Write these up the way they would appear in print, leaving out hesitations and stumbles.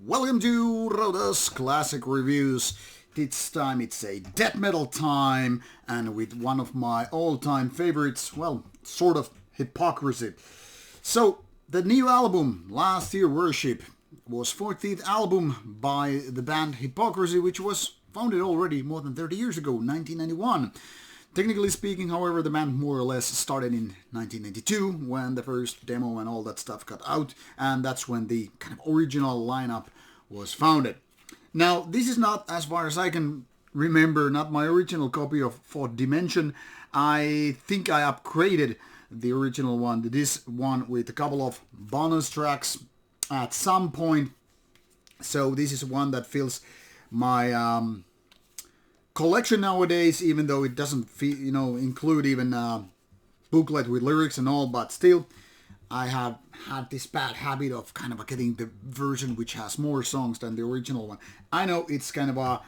Welcome to Rauta's Classic Reviews. This time it's a death metal time, and with one of my all-time favorites, well, sort of Hypocrisy. So, the new album, Last Year Worship, was 14th album by the band Hypocrisy, which was founded already more than 30 years ago, 1991. Technically speaking, however, the band more or less started in 1992 when the first demo and all that stuff got out, and that's when the kind of original lineup was founded. Now, this is not, as far as I can remember, not my original copy of Fourth Dimension. I think I upgraded the original one to this one with a couple of bonus tracks at some point. So this is one that fills my collection nowadays, even though it doesn't include even booklet with lyrics and all, but still I have had this bad habit of kind of getting the version which has more songs than the original one. I know it's kind of a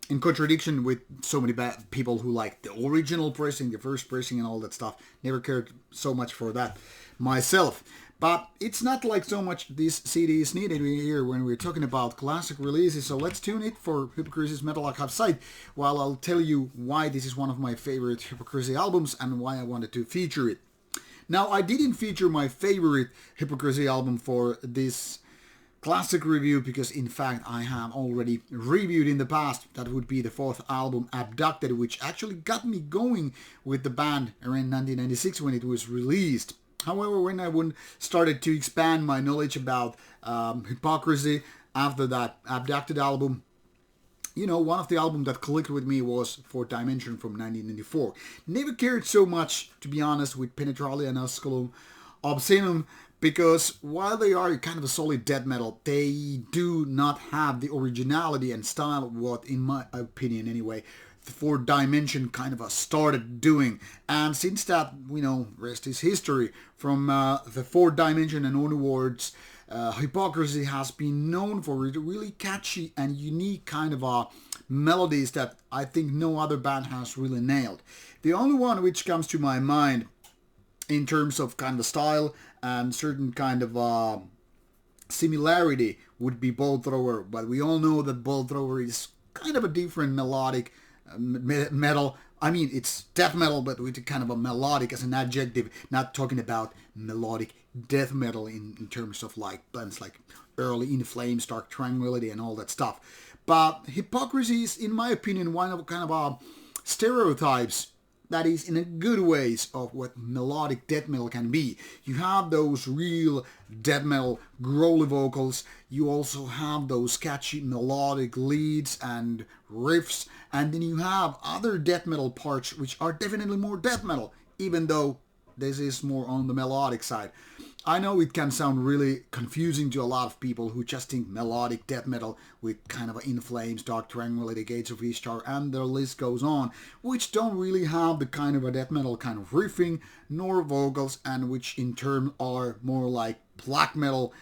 in contradiction with so many bad people who like the original pressing, the first pressing and all that stuff. Never cared so much for that myself. But it's not like so much this CD is needed here when we're talking about classic releases, so let's tune it for Hypocrisy's Metal Archive site, while I'll tell you why this is one of my favorite Hypocrisy albums and why I wanted to feature it. Now, I didn't feature my favorite Hypocrisy album for this classic review because, in fact, I have already reviewed in the past. That would be the fourth album, Abducted, which actually got me going with the band around 1996 when it was released. However, when I started to expand my knowledge about Hypocrisy after that Abducted album, one of the albums that clicked with me was Fourth Dimension from 1994. Never cared so much, to be honest, with Penetralia and Osculum Obscenum, because while they are kind of a solid death metal, they do not have the originality and style what, in my opinion anyway, the Fourth Dimension kind of started doing. And since that, rest is history. From the Fourth Dimension and onwards, Hypocrisy has been known for really catchy and unique kind of melodies that I think no other band has really nailed. The only one which comes to my mind in terms of kind of style and certain kind of similarity would be Bolt Thrower, but we all know that Bolt Thrower is kind of a different melodic metal. I mean, it's death metal, but with kind of a melodic as an adjective, not talking about melodic death metal in terms of like bands like early In Flames, Dark Tranquility and all that stuff. But Hypocrisy is, in my opinion, one of kind of stereotypes that is in a good ways of what melodic death metal can be. You have those real death metal growly vocals, you also have those catchy melodic leads and riffs, and then you have other death metal parts which are definitely more death metal, even though this is more on the melodic side. I know it can sound really confusing to a lot of people who just think melodic death metal with kind of In Flames, Dark Tranquility, Gates of Ishtar, and the list goes on, which don't really have the kind of a death metal kind of riffing nor vocals, and which in turn are more like black metal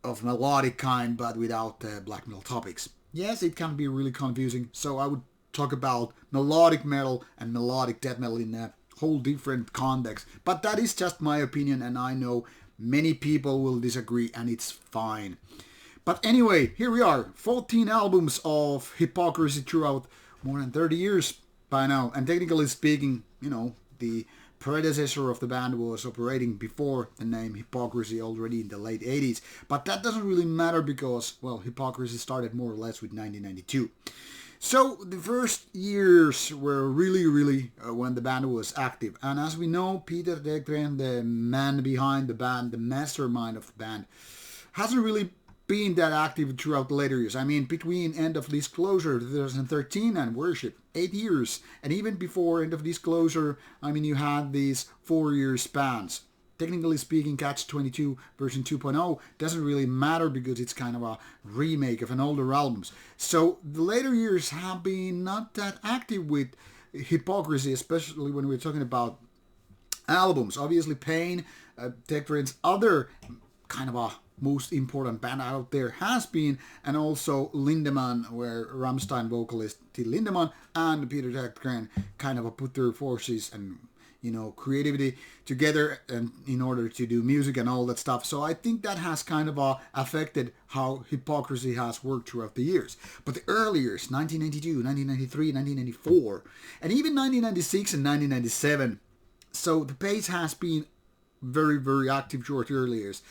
of melodic kind but without the black metal topics. Yes, it can be really confusing, so I would talk about melodic metal and melodic death metal in a whole different context, but that is just my opinion, and I know many people will disagree, and it's fine. But anyway, here we are, 14 albums of Hypocrisy throughout more than 30 years by now, and technically speaking, the predecessor of the band was operating before the name Hypocrisy already in the late 80s, but that doesn't really matter because, well, Hypocrisy started more or less with 1992. So the first years were really when the band was active, and as we know, Peter Tägtgren, the man behind the band, the mastermind of the band, hasn't really been that active throughout the later years. I mean, between End of Disclosure 2013 and Worship, 8 years, and even before End of Disclosure, I mean, you had these 4-year spans. Technically speaking, Catch-22 version 2.0 doesn't really matter because it's kind of a remake of an older album. So the later years have been not that active with Hypocrisy, especially when we're talking about albums. Obviously, Pain, Tägtgren's other kind of a most important band out there has been, and also Lindemann, where Rammstein vocalist Till Lindemann and Peter Tägtgren kind of put their forces and creativity together and in order to do music and all that stuff. So I think that has kind of affected how Hypocrisy has worked throughout the years. But the early years, 1992, 1993, 1994, and even 1996 and 1997, so the pace has been very, very active throughout the early years.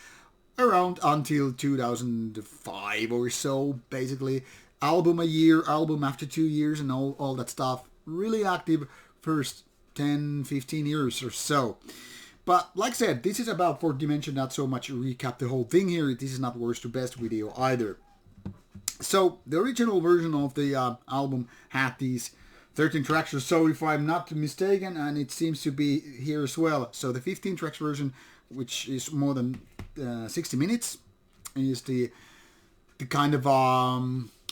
Around until 2005 or so, basically. Album a year, album after 2 years, and all that stuff. Really active first 10, 15 years or so. But like I said, this is about Fourth Dimension, not so much recap the whole thing here. This is not worst to best video either. So the original version of the album had these 13 tracks or so, if I'm not mistaken, and it seems to be here as well. So the 15 tracks version, which is more than 60 minutes, is the kind of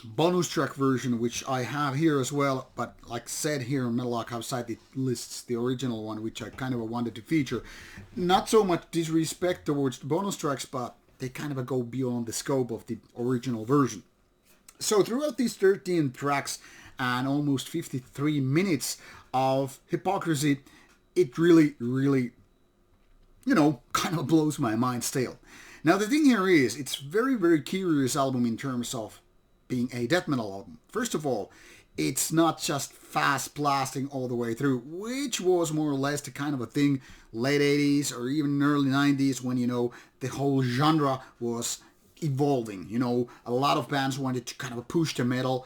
bonus track version, which I have here as well. But like said here on Metal Archive site, it lists the original one, which I kind of wanted to feature. Not so much disrespect towards the bonus tracks, but they kind of go beyond the scope of the original version. So throughout these 13 tracks and almost 53 minutes of Hypocrisy, it really, really, kind of blows my mind still. Now the thing here is, it's very, very curious album in terms of being a death metal album. First of all, it's not just fast blasting all the way through, which was more or less the kind of a thing late 80s or even early 90s when, the whole genre was evolving. A lot of bands wanted to kind of push the metal,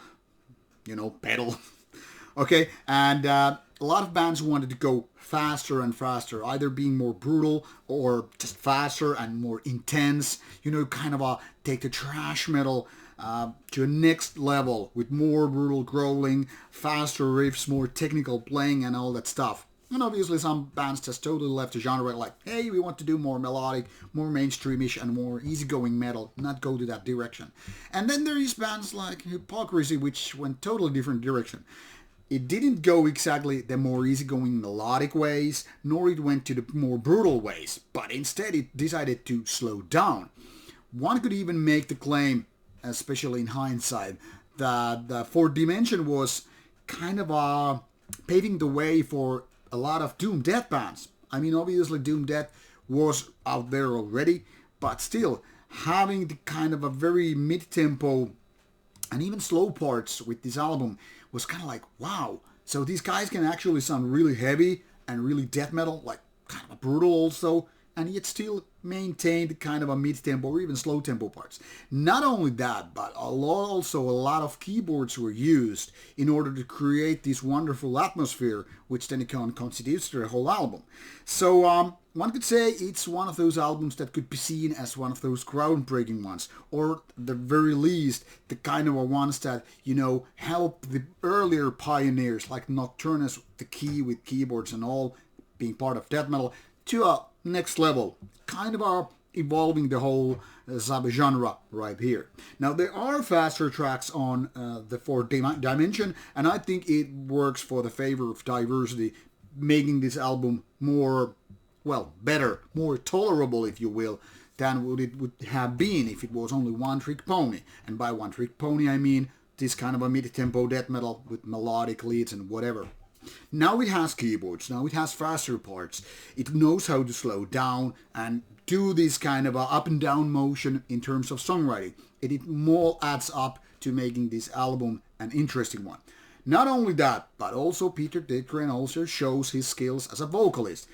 pedal. Okay, and a lot of bands wanted to go faster and faster, either being more brutal or just faster and more intense, kind of take the thrash metal to a next level with more brutal growling, faster riffs, more technical playing and all that stuff. And obviously some bands just totally left the genre like, hey, we want to do more melodic, more mainstreamish and more easygoing metal, not go to that direction. And then there is bands like Hypocrisy, which went totally different direction. It didn't go exactly the more easygoing melodic ways, nor it went to the more brutal ways, but instead it decided to slow down. One could even make the claim, especially in hindsight, that the Fourth Dimension was kind of paving the way for a lot of doom death bands. I mean, obviously doom death was out there already, but still having the kind of a very mid-tempo and even slow parts with this album was kind of like, wow, so these guys can actually sound really heavy and really death metal, like kind of brutal also, and yet still maintain the kind of a mid-tempo or even slow tempo parts. Not only that, but a lot of keyboards were used in order to create this wonderful atmosphere, which then constitutes the whole album. So one could say it's one of those albums that could be seen as one of those groundbreaking ones, or at the very least, the kind of ones that, help the earlier pioneers like Nocturnus, the Key with keyboards and all, being part of death metal, to a next level, kind of evolving the whole sub-genre right here. Now there are faster tracks on the Fourth Dimension, and I think it works for the favor of diversity, making this album more, better, more tolerable, if you will, than what it would have been if it was only One Trick Pony. And by One Trick Pony I mean this kind of a mid-tempo death metal with melodic leads and whatever. Now it has keyboards, now it has faster parts, it knows how to slow down and do this kind of a up and down motion in terms of songwriting. It all adds up to making this album an interesting one. Not only that, but also Peter Tägtgren also shows his skills as a vocalist,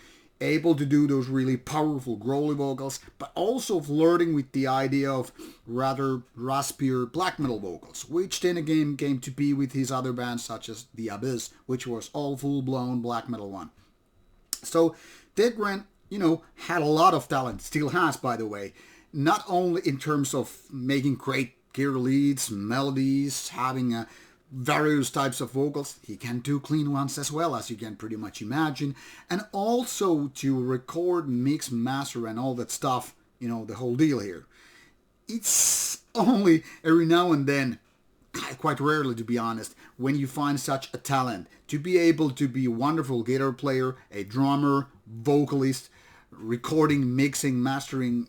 able to do those really powerful growly vocals, but also flirting with the idea of rather raspier black metal vocals, which then again came to be with his other bands such as The Abyss, which was all full-blown black metal one. So Tägtgren, had a lot of talent, still has by the way, not only in terms of making great gear leads, melodies, having various types of vocals. He can do clean ones as well, as you can pretty much imagine. And also to record, mix, master and all that stuff, the whole deal here. It's only every now and then, quite rarely to be honest, when you find such a talent to be able to be a wonderful guitar player, a drummer, vocalist, recording, mixing, mastering,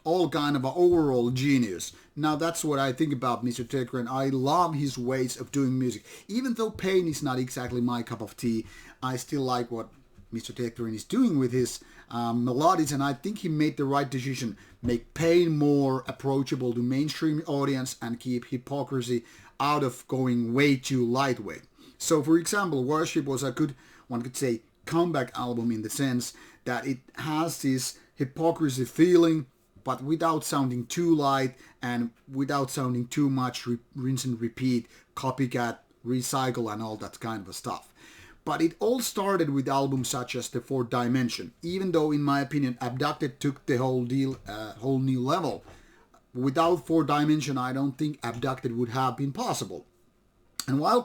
all kind of an overall genius. Now that's what I think about Mr. Tägtgren. I love his ways of doing music. Even though Pain is not exactly my cup of tea, I still like what Mr. Tägtgren is doing with his melodies, and I think he made the right decision. Make pain more approachable to mainstream audience and keep hypocrisy out of going way too lightweight. So, for example, Worship was a good, one could say, comeback album in the sense that it has this hypocrisy feeling, but without sounding too light and without sounding too much rinse and repeat, copycat, recycle and all that kind of stuff. But it all started with albums such as The Fourth Dimension, even though in my opinion Abducted took the whole deal whole new level. Without Fourth Dimension I don't think Abducted would have been possible. And while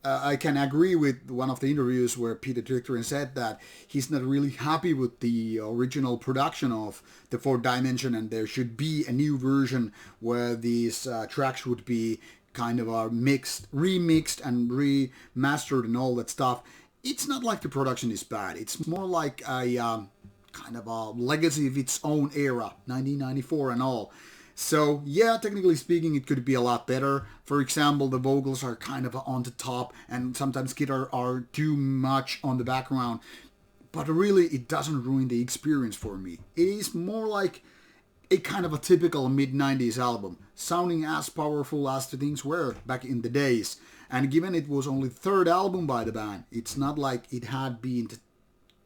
I can agree with one of the interviews where Peter Tägtgren said that he's not really happy with the original production of The Fourth Dimension and there should be a new version where these tracks would be kind of remixed and remastered and all that stuff. It's not like the production is bad. It's more like a kind of a legacy of its own era, 1994 and all. So yeah, technically speaking, it could be a lot better. For example, the vocals are kind of on the top and sometimes guitar are too much on the background. But really, it doesn't ruin the experience for me. It is more like a kind of a typical mid-90s album, sounding as powerful as the things were back in the days. And given it was only third album by the band, it's not like it had been,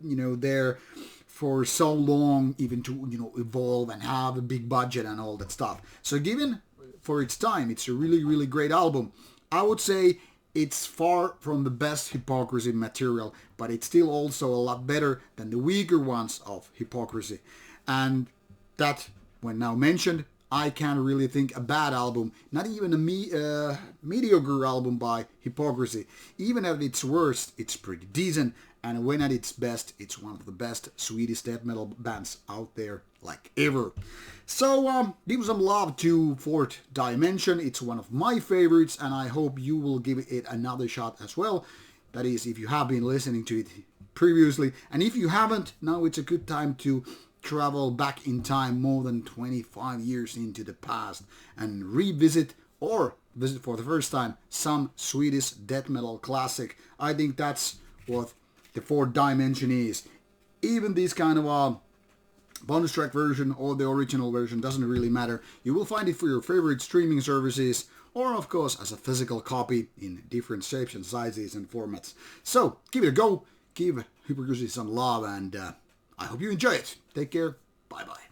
there for so long even to, evolve and have a big budget and all that stuff. So given for its time, it's a really, really great album. I would say it's far from the best Hypocrisy material, but it's still also a lot better than the weaker ones of Hypocrisy. And that, when now mentioned, I can't really think a bad album, not even a mediocre album by Hypocrisy. Even at its worst, it's pretty decent, and when at its best, it's one of the best Swedish death metal bands out there, like ever. So, give some love to Fourth Dimension. It's one of my favorites, and I hope you will give it another shot as well. That is, if you have been listening to it previously, and if you haven't, now it's a good time to travel back in time more than 25 years into the past and revisit or visit for the first time some Swedish death metal classic. I think that's what the Fourth Dimension is. Even this kind of a bonus track version or the original version doesn't really matter. You will find it for your favorite streaming services or of course as a physical copy in different shapes and sizes and formats. So give it a go, give Hypocrisy some love, and I hope you enjoy it. Take care. Bye-bye.